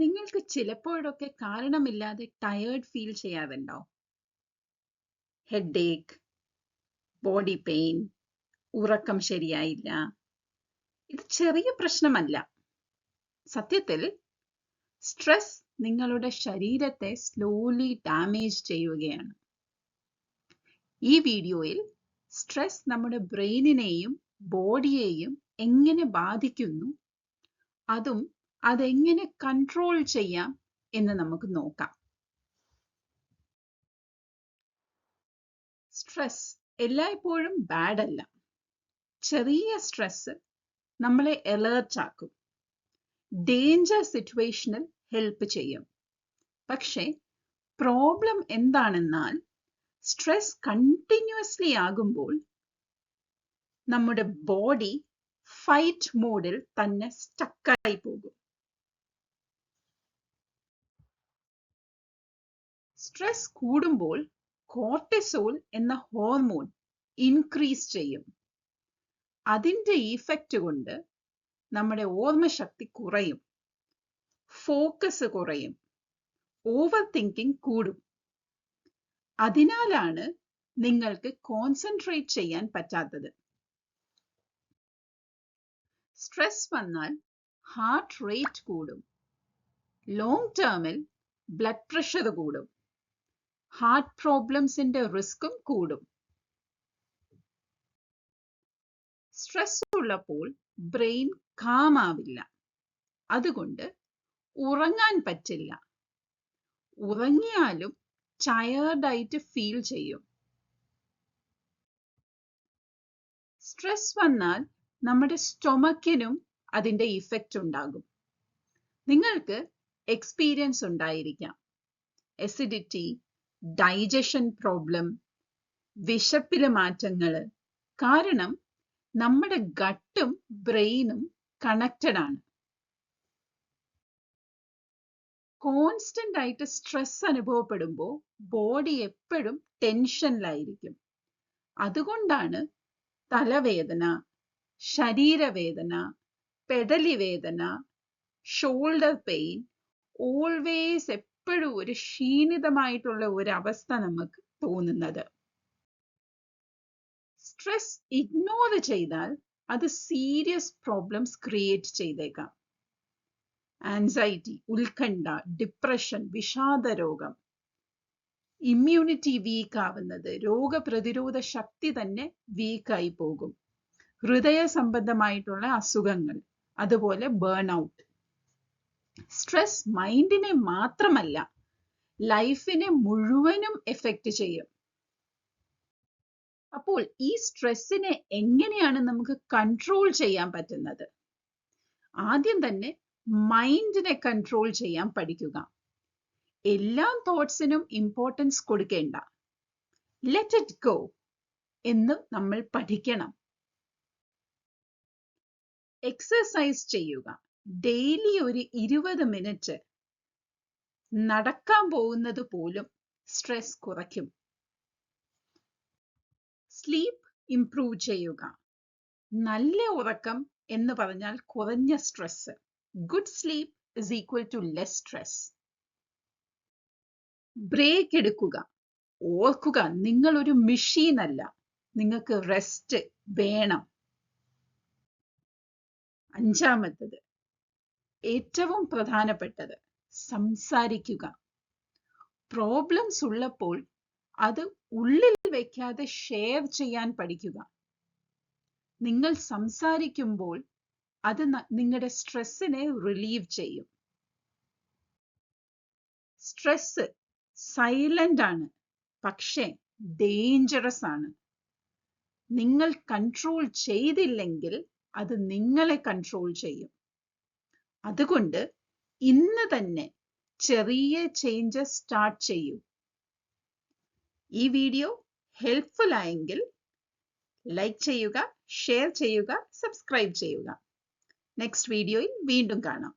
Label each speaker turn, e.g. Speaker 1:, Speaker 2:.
Speaker 1: നിങ്ങൾക്ക് ചിലപ്പോഴൊക്കെ കാരണമില്ലാതെ ടയേർഡ് ഫീൽ ചെയ്യാറുണ്ടോ? ഹെഡേക്ക്, ബോഡി പെയിൻ, ഉറക്കം ശരിയായില്ല. ഇത് ചെറിയ പ്രശ്നമല്ല. സത്യത്തിൽ സ്ട്രെസ് നിങ്ങളുടെ ശരീരത്തെ സ്ലോലി ഡാമേജ് ചെയ്യുകയാണ്. ഈ വീഡിയോയിൽ സ്ട്രെസ് നമ്മുടെ ബ്രെയിനിനെയും ബോഡിയെയും എങ്ങനെ ബാധിക്കുന്നു, അതും അതെങ്ങനെ കൺട്രോൾ ചെയ്യാം എന്ന് നമുക്ക് നോക്കാം. സ്ട്രെസ് എല്ലായ്പ്പോഴും ബാഡ് അല്ല. ചെറിയ സ്ട്രെസ് നമ്മളെ അലേർട്ട് ആക്കും, ഡേഞ്ചർ സിറ്റുവേഷനിൽ ഹെൽപ്പ് ചെയ്യും. പക്ഷേ പ്രോബ്ലം എന്താണെന്നാൽ സ്ട്രെസ് കണ്ടിന്യൂസ്ലി ആകുമ്പോൾ നമ്മുടെ ബോഡി ഫൈറ്റ് മോഡിൽ തന്നെ സ്റ്റക്കായി പോകും. സ്ട്രെസ് കൂടുമ്പോൾ കോർട്ടിസോൾ എന്ന ഹോർമോൺ ഇൻക്രീസ് ചെയ്യും. അതിന്റെ ഇഫക്റ്റ് കൊണ്ട് നമ്മുടെ ഓർമ്മശക്തി കുറയും, ഫോക്കസ് കുറയും, ഓവർ തിങ്കിങ് കൂടും. അതിനാലാണ് നിങ്ങൾക്ക് കോൺസെൻട്രേറ്റ് ചെയ്യാൻ പറ്റാത്തത്. സ്ട്രെസ് വന്നാൽ ഹാർട്ട് റേറ്റ് കൂടും, ലോങ് ടേമിൽ ബ്ലഡ് പ്രഷർ കൂടും, ഹാർട്ട് പ്രോബ്ലംസിന്റെ റിസ്ക്കും കൂടും. സ്ട്രെസ് ഉള്ളപ്പോൾ ബ്രെയിൻ കാം ആവില്ല, അതുകൊണ്ട് ഉറങ്ങാൻ പറ്റില്ല. ഉറങ്ങിയാലും ടയേർഡായിട്ട് ഫീൽ ചെയ്യും. സ്ട്രെസ് വന്നാൽ നമ്മുടെ സ്റ്റൊമക്കിനും അതിന്റെ ഇഫക്റ്റ് ഉണ്ടാകും. നിങ്ങൾക്ക് എക്സ്പീരിയൻസ് ഉണ്ടായിരിക്കാം. എസിഡിറ്റി, ഡൈജഷൻ പ്രോബ്ലം, വിശപ്പിലെ മാറ്റങ്ങൾ. കാരണം നമ്മുടെ ഗട്ടും ബ്രെയിനും കണക്റ്റഡ് ആണ്. കോൺസ്റ്റന്റ് ആയിട്ട് സ്ട്രെസ് അനുഭവപ്പെടുമ്പോൾ ബോഡി എപ്പോഴും ടെൻഷനിലായിരിക്കും. അതുകൊണ്ടാണ് തലവേദന, ശരീരവേദന, പെടലി വേദന, ഷോൾഡർ പെയിൻ, ഓൾവേസ് എപ്പോഴും ഒരു ക്ഷീണിതമായിട്ടുള്ള ഒരു അവസ്ഥ നമുക്ക് തോന്നുന്നത്. സ്ട്രെസ് ഇഗ്നോർ ചെയ്താൽ അത് സീരിയസ് പ്രോബ്ലംസ് ക്രിയേറ്റ് ചെയ്തേക്കാം. ആൻസൈറ്റി, ഉത്കണ്ഠ, ഡിപ്രഷൻ, വിഷാദരോഗം, ഇമ്മ്യൂണിറ്റി വീക്ക് ആവുന്നത്, രോഗപ്രതിരോധ ശക്തി തന്നെ വീക്കായി പോകും, ഹൃദയ സംബന്ധമായിട്ടുള്ള അസുഖങ്ങൾ, അതുപോലെ ബേൺ ഔട്ട്. സ്ട്രെസ് മൈൻഡിനെ മാത്രമല്ല ലൈഫിനെ മുഴുവനും എഫക്റ്റ് ചെയ്യും. അപ്പോൾ ഈ സ്ട്രെസ്സിനെ എങ്ങനെയാണ് നമുക്ക് കൺട്രോൾ ചെയ്യാൻ പറ്റുന്നത്? ആദ്യം തന്നെ മൈൻഡിനെ കൺട്രോൾ ചെയ്യാൻ പഠിക്കുക. എല്ലാ തോട്ട്സിനും ഇമ്പോർട്ടൻസ് കൊടുക്കേണ്ട, ലെറ്റ് ഇറ്റ് ഗോ എന്ന് നമ്മൾ പഠിക്കണം. എക്സസൈസ് ചെയ്യുക. ഡെയിലി ഒരു 20 മിനിറ്റ് നടക്കാൻ പോകുന്നത് പോലും സ്ട്രെസ് കുറയ്ക്കും. സ്ലീപ്പ് ഇംപ്രൂവ് ചെയ്യുക. നല്ല ഉറക്കം എന്ന് പറഞ്ഞാൽ കുറഞ്ഞ stress. Good sleep is equal to less stress. Break എടുക്കുക. ഓർക്കുക, നിങ്ങൾ ഒരു മെഷീൻ അല്ല, നിങ്ങൾക്ക് റെസ്റ്റ് വേണം. അഞ്ചാമത്തത്, ഏറ്റവും പ്രധാനപ്പെട്ടത്, സംസാരിക്കുക. പ്രോബ്ലംസ് ഉള്ളപ്പോൾ അത് ഉള്ളിൽ വെക്കാതെ ഷെയർ ചെയ്യാൻ പഠിക്കുക. നിങ്ങൾ സംസാരിക്കുമ്പോൾ അത് നിങ്ങളുടെ സ്ട്രെസ്സിനെ റിലീവ് ചെയ്യും. സ്ട്രെസ് സൈലന്റ് ആണ്, പക്ഷേ ഡേഞ്ചറസ് ആണ്. നിങ്ങൾ കൺട്രോൾ ചെയ്തില്ലെങ്കിൽ അത് നിങ്ങളെ കൺട്രോൾ ചെയ്യും. അതുകൊണ്ട് ഇന്ന് തന്നെ ചെറിയ ചേഞ്ചസ് സ്റ്റാർട്ട് ചെയ്യൂ. ഈ വീഡിയോ ഹെൽപ്ഫുൾ ആയെങ്കിൽ ലൈക്ക് ചെയ്യുക, ഷെയർ ചെയ്യുക, സബ്സ്ക്രൈബ് ചെയ്യുക. നെക്സ്റ്റ് വീഡിയോയിൽ വീണ്ടും കാണാം.